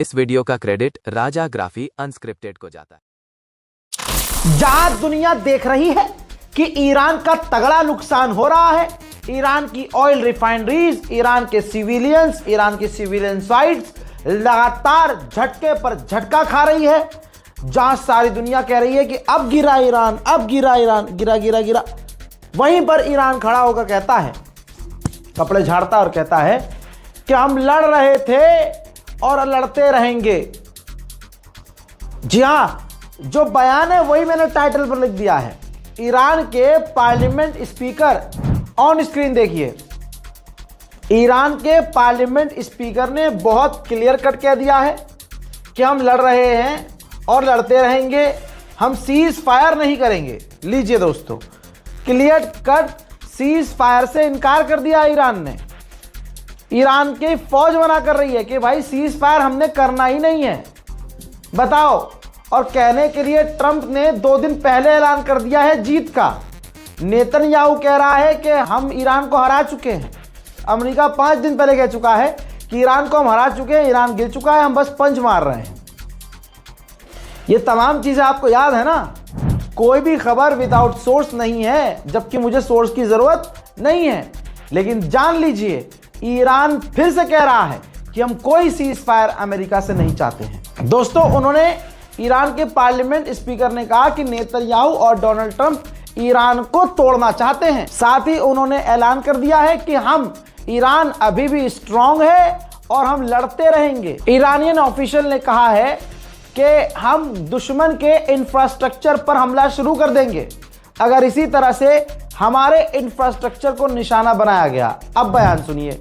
इस वीडियो का क्रेडिट राजा graphy unscripted को जाता है। जहां दुनिया देख रही है कि ईरान का तगड़ा नुकसान हो रहा है, ईरान की ऑयल रिफाइनरीज, ईरान के सिविलियंस, ईरान की सिविलियन साइट्स लगातार झटके पर झटका खा रही है, जहां सारी दुनिया कह रही है कि अब गिरा ईरान, अब गिरा ईरान, गिरा गिरा गिरा, वहीं पर ईरान खड़ा होकर कहता है, कपड़े झाड़ता और कहता है कि हम लड़ रहे थे और लड़ते रहेंगे। जी हां, जो बयान है वही मैंने टाइटल पर लिख दिया है। ईरान के पार्लियामेंट स्पीकर, ऑन स्क्रीन देखिए, ईरान के पार्लियामेंट स्पीकर ने बहुत क्लियर कट कह दिया है कि हम लड़ रहे हैं और लड़ते रहेंगे, हम सीज फायर नहीं करेंगे। लीजिए दोस्तों, क्लियर कट सीज फायर से इनकार कर दिया ईरान ने। ईरान की फौज मना कर रही है कि भाई सीज फायर हमने करना ही नहीं है, बताओ। और कहने के लिए ट्रंप ने 2 दिन पहले ऐलान कर दिया है जीत का। नेतन्याहू कह रहा है कि हम ईरान को हरा चुके हैं। अमेरिका 5 दिन पहले कह चुका है कि ईरान को हम हरा चुके हैं, ईरान गिर चुका है, हम बस पंच मार रहे हैं। ये तमाम चीजें आपको याद है ना। कोई भी खबर विदाउट सोर्स नहीं है, जबकि मुझे सोर्स की जरूरत नहीं है। लेकिन जान लीजिए, ईरान फिर से कह रहा है कि हम कोई सीज फायर अमेरिका से नहीं चाहते हैं। दोस्तों, उन्होंने ईरान के पार्लियामेंट स्पीकर ने कहा कि नेतन्याहू और डोनाल्ड ट्रंप ईरान को तोड़ना चाहते हैं। साथ ही उन्होंने ऐलान कर दिया है कि हम, ईरान अभी भी स्ट्रांग है और हम लड़ते रहेंगे। ईरानियन ऑफिशियल ने कहा है कि हम दुश्मन के इंफ्रास्ट्रक्चर पर हमला शुरू कर देंगे अगर इसी तरह से हमारे इंफ्रास्ट्रक्चर को निशाना बनाया गया। अब बयान सुनिए।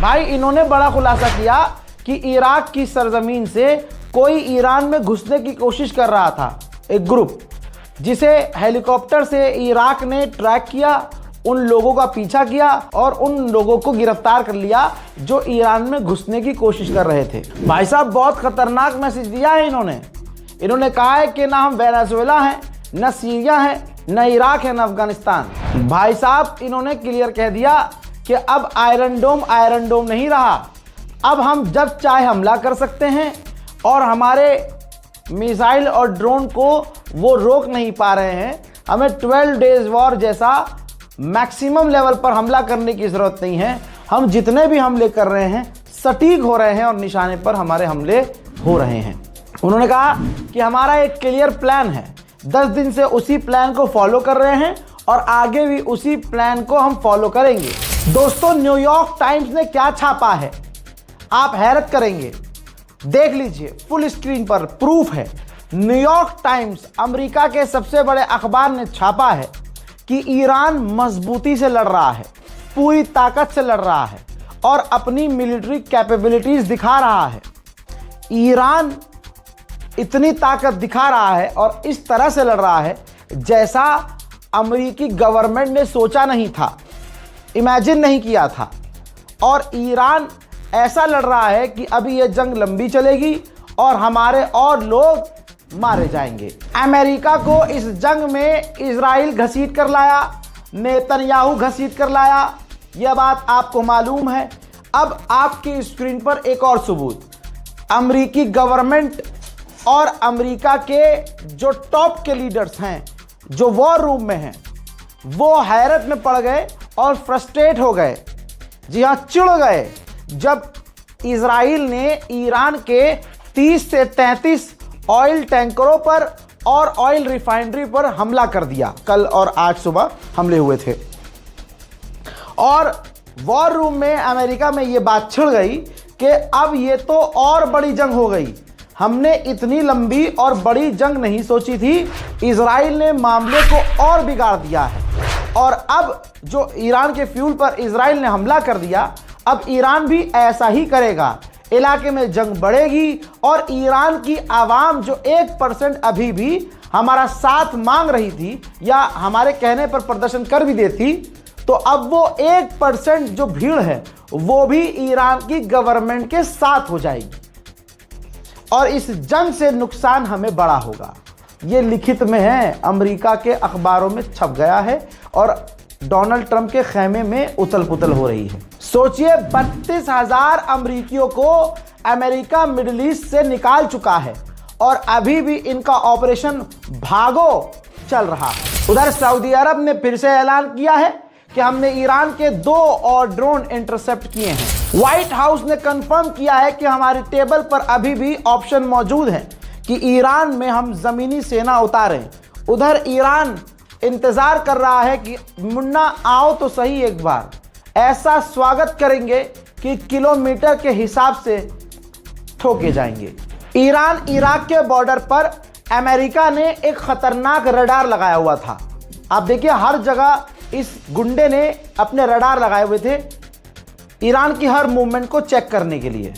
भाई, इन्होंने बड़ा खुलासा किया कि इराक की सरजमीन से कोई ईरान में घुसने की कोशिश कर रहा था, एक ग्रुप जिसे हेलीकॉप्टर से इराक ने ट्रैक किया, उन लोगों का पीछा किया और उन लोगों को गिरफ्तार कर लिया जो ईरान में घुसने की कोशिश कर रहे थे। भाई साहब, बहुत खतरनाक मैसेज दिया है इन्होंने कहा है कि ना हम वेनेजुएला हैं, न सीरिया है, न इराक है, न अफगानिस्तान। भाई साहब, इन्होंने क्लियर कह दिया कि अब आयरन डोम नहीं रहा। अब हम जब चाहे हमला कर सकते हैं और हमारे मिसाइल और ड्रोन को वो रोक नहीं पा रहे हैं। हमें 12 डेज वॉर जैसा मैक्सिमम लेवल पर हमला करने की जरूरत नहीं है। हम जितने भी हमले कर रहे हैं सटीक हो रहे हैं और निशाने पर हमारे हमले हो रहे हैं। उन्होंने कहा कि हमारा एक क्लियर प्लान है, 10 दिन से उसी प्लान को फॉलो कर रहे हैं और आगे भी उसी प्लान को हम फॉलो करेंगे। दोस्तों, न्यूयॉर्क टाइम्स ने क्या छापा है आप हैरत करेंगे। देख लीजिए, फुल स्क्रीन पर प्रूफ है। न्यूयॉर्क टाइम्स, अमेरिका के सबसे बड़े अखबार, ने छापा है कि ईरान मजबूती से लड़ रहा है, पूरी ताकत से लड़ रहा है और अपनी मिलिट्री कैपेबिलिटीज दिखा रहा है। ईरान इतनी ताकत दिखा रहा है और इस तरह से लड़ रहा है जैसा अमेरिकी गवर्नमेंट ने सोचा नहीं था, इमेजिन नहीं किया था। और ईरान ऐसा लड़ रहा है कि अभी यह जंग लंबी चलेगी और हमारे और लोग मारे जाएंगे। अमेरिका को इस जंग में इजराइल घसीट कर लाया, नेतन्याहू घसीट कर लाया, यह बात आपको मालूम है। अब आपकी स्क्रीन पर एक और सबूत, अमेरिकी गवर्नमेंट और अमेरिका के जो टॉप के लीडर्स हैं, जो वॉर रूम में हैं, वो हैरत में पड़ गए और फ्रस्ट्रेट हो गए। जी हाँ, चिढ़ गए जब इजराइल ने ईरान के 30 से 33 ऑयल टैंकरों पर और ऑयल रिफाइनरी पर हमला कर दिया। कल और आज सुबह हमले हुए थे और वॉर रूम में अमेरिका में ये बात छिड़ गई कि अब ये तो और बड़ी जंग हो गई। हमने इतनी लंबी और बड़ी जंग नहीं सोची थी। इजराइल ने मामले को और बिगाड़ दिया है और अब जो ईरान के फ्यूल पर इजराइल ने हमला कर दिया, अब ईरान भी ऐसा ही करेगा। इलाके में जंग बढ़ेगी और ईरान की आवाम जो 1% अभी भी हमारा साथ मांग रही थी या हमारे कहने पर प्रदर्शन कर भी देती, तो अब वो 1% जो भीड़ है वो भी ईरान की गवर्नमेंट के साथ हो जाएगी और इस जंग से नुकसान हमें बड़ा होगा। ये लिखित में है, अमेरिका के अखबारों में छप गया है और डोनाल्ड ट्रंप के खेमे में उथल पुथल हो रही है। सोचिए 32,000 अमेरिकियों को अमेरिका मिडिल ईस्ट से निकाल चुका है और अभी भी इनका ऑपरेशन भागो चल रहा है। उधर सऊदी अरब ने फिर से ऐलान किया है कि हमने ईरान के 2 और ड्रोन इंटरसेप्ट किए हैं। व्हाइट हाउस ने कंफर्म किया है कि हमारी टेबल पर अभी भी ऑप्शन मौजूद है कि ईरान में हम जमीनी सेना उतारें। उधर ईरान इंतजार कर रहा है कि मुन्ना आओ तो सही, एक बार ऐसा स्वागत करेंगे कि किलोमीटर के हिसाब से ठोके जाएंगे। ईरान इराक के बॉर्डर पर अमेरिका ने एक खतरनाक रडार लगाया हुआ था। आप देखिए हर जगह इस गुंडे ने अपने रडार लगाए हुए थे ईरान की हर मूवमेंट को चेक करने के लिए।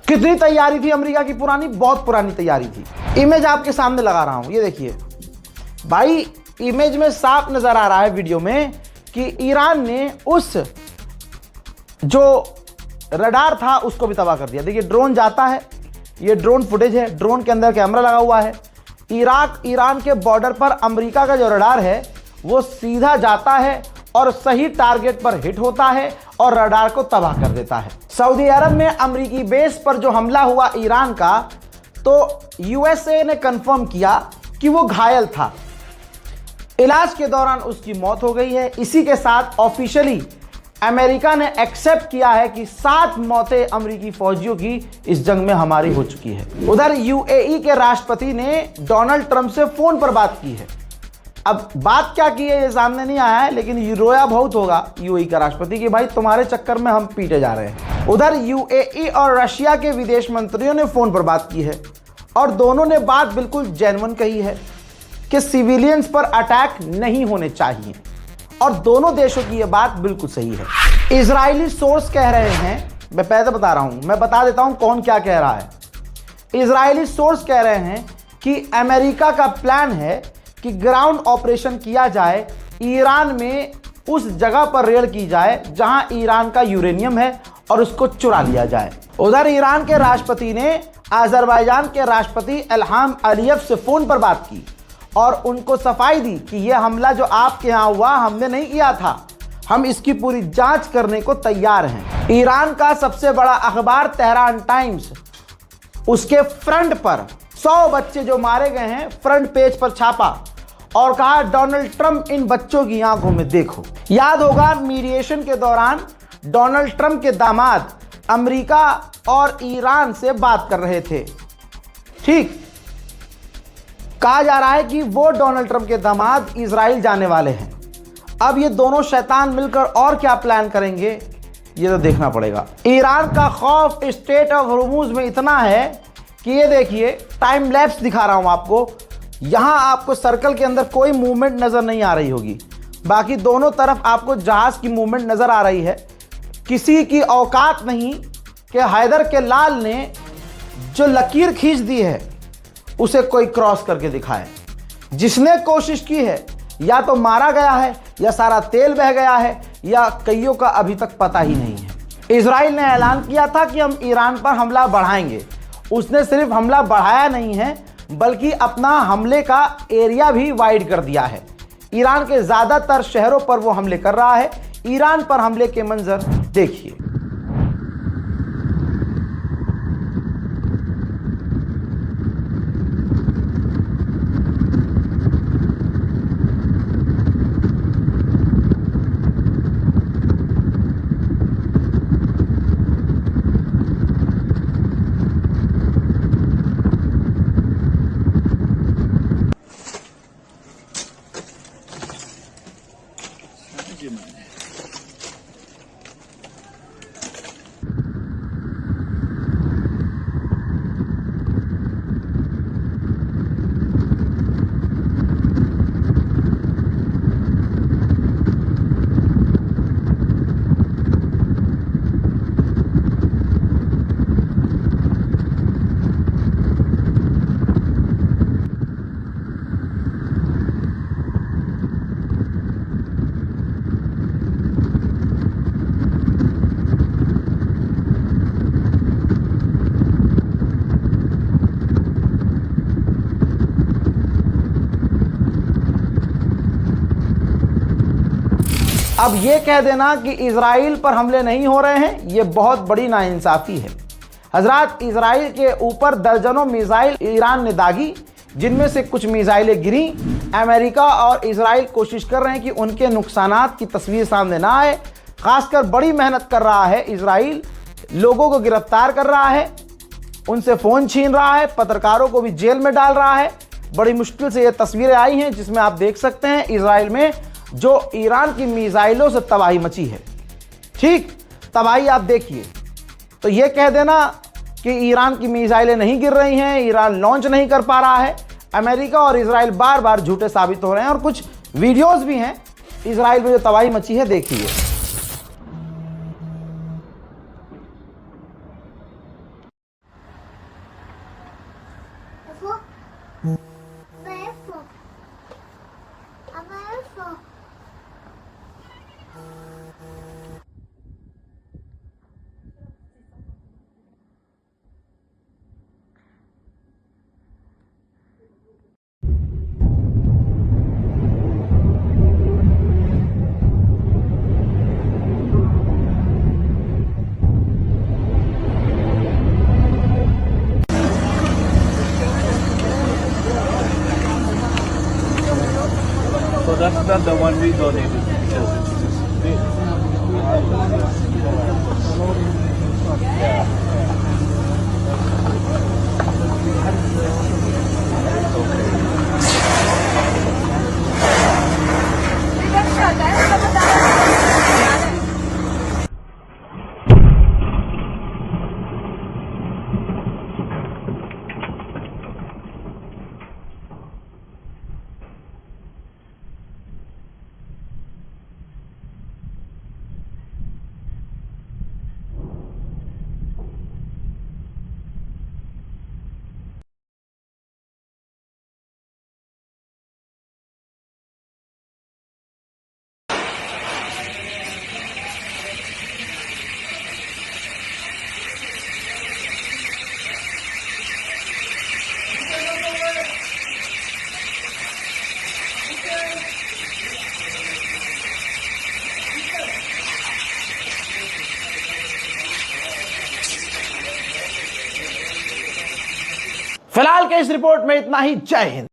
कितनी तैयारी थी अमेरिका की, पुरानी, बहुत पुरानी तैयारी थी। इमेज आपके सामने लगा रहा हूं, ये देखिए भाई, इमेज में साफ नजर आ रहा है वीडियो में कि ईरान ने उस जो रडार था उसको भी तबाह कर दिया। देखिए ड्रोन जाता है, ये ड्रोन फुटेज है, ड्रोन के अंदर कैमरा लगा हुआ है। इराक ईरान के बॉर्डर पर अमेरिका का जो रडार है वो सीधा जाता है और सही टारगेट पर हिट होता है और रडार को तबाह कर देता है। सऊदी अरब में अमेरिकी बेस पर जो हमला हुआ ईरान का, तो यूएसए ने कंफर्म किया कि वो घायल था। इलाज के दौरान उसकी मौत हो गई है। इसी के साथ ऑफिशियली अमेरिका ने एक्सेप्ट किया है कि 7 मौतें अमेरिकी फौजियों की इस जंग में हमारी हो चुकी है। उधर यूएई के राष्ट्रपति ने डोनाल्ड ट्रंप से फोन पर बात की है। अब बात क्या की है ये सामने नहीं आया है, लेकिन ये रोया बहुत होगा यूएई का राष्ट्रपति कि भाई तुम्हारे चक्कर में हम पीटे जा रहे हैं। उधर यूएई और रशिया के विदेश मंत्रियों ने फोन पर बात की है और दोनों ने बात बिल्कुल जेन्युइन कही है कि सिविलियंस पर अटैक नहीं होने चाहिए और दोनों देशों की यह बात बिल्कुल सही है। इजरायली सोर्स कह रहे हैं, मैं पहले बता रहा हूं, मैं बता देता हूं कौन क्या कह रहा है। इजरायली सोर्स कह रहे हैं कि अमेरिका का प्लान है कि ग्राउंड ऑपरेशन किया जाए, ईरान में उस जगह पर रेड की जाए जहां ईरान का यूरेनियम है और उसको चुरा लिया जाए। उधर ईरान के राष्ट्रपति ने अजरबैजान के राष्ट्रपति इल्हाम अलीयव से फोन पर बात की और उनको सफाई दी कि यह हमला जो आपके यहाँ हुआ हमने नहीं किया था, हम इसकी पूरी जांच करने को तैयार हैं। ईरान का सबसे बड़ा अखबार तेहरान टाइम्स, उसके फ्रंट पर 100 बच्चे जो मारे गए हैं फ्रंट पेज पर छापा और कहा डोनाल्ड ट्रंप इन बच्चों की आंखों में देखो। याद होगा मीडिएशन के दौरान डोनाल्ड ट्रंप के दामाद अमेरिका और ईरान से बात कर रहे थे। ठीक, कहा जा रहा है कि वो डोनाल्ड ट्रंप के दामाद इजराइल जाने वाले हैं। अब ये दोनों शैतान मिलकर और क्या प्लान करेंगे ये तो देखना पड़ेगा। ईरान का खौफ स्ट्रेट ऑफ हॉर्मुज में इतना है कि ये देखिए, टाइम लैप्स दिखा रहा हूं आपको। यहां आपको सर्कल के अंदर कोई मूवमेंट नजर नहीं आ रही होगी, बाकी दोनों तरफ आपको जहाज की मूवमेंट नजर आ रही है। किसी की औकात नहीं कि हैदर के लाल ने जो लकीर खींच दी है उसे कोई क्रॉस करके दिखाए। जिसने कोशिश की है या तो मारा गया है या सारा तेल बह गया है या कईयों का अभी तक पता ही नहीं है। इजराइल ने ऐलान किया था कि हम ईरान पर हमला बढ़ाएंगे। उसने सिर्फ हमला बढ़ाया नहीं है बल्कि अपना हमले का एरिया भी वाइड कर दिया है। ईरान के ज्यादातर शहरों पर वो हमले कर रहा है। ईरान पर हमले के मंजर देखिए। अब ये कह देना कि इजराइल पर हमले नहीं हो रहे हैं, ये बहुत बड़ी नाइंसाफी है। हजरात, इजराइल के ऊपर दर्जनों मिसाइल ईरान ने दागी, जिनमें से कुछ मिसाइलें गिरी। अमेरिका और इजराइल कोशिश कर रहे हैं कि उनके नुकसानात की तस्वीर सामने ना आए। खासकर बड़ी मेहनत कर रहा है इजराइल, लोगों को गिरफ्तार कर रहा है, उनसे फ़ोन छीन रहा है, पत्रकारों को भी जेल में डाल रहा है। बड़ी मुश्किल से ये तस्वीरें आई हैं जिसमें आप देख सकते हैं इजराइल में जो ईरान की मिसाइलों से तबाही मची है। ठीक, तबाही आप देखिए। तो ये कह देना कि ईरान की मिसाइलें नहीं गिर रही हैं, ईरान लॉन्च नहीं कर पा रहा है। अमेरिका और इजराइल बार बार झूठे साबित हो रहे हैं और कुछ वीडियोस भी हैं इजराइल में जो तबाही मची है, देखिए। So that's not the one we donated because it's big. फिलहाल के इस रिपोर्ट में इतना ही। जय हिंद।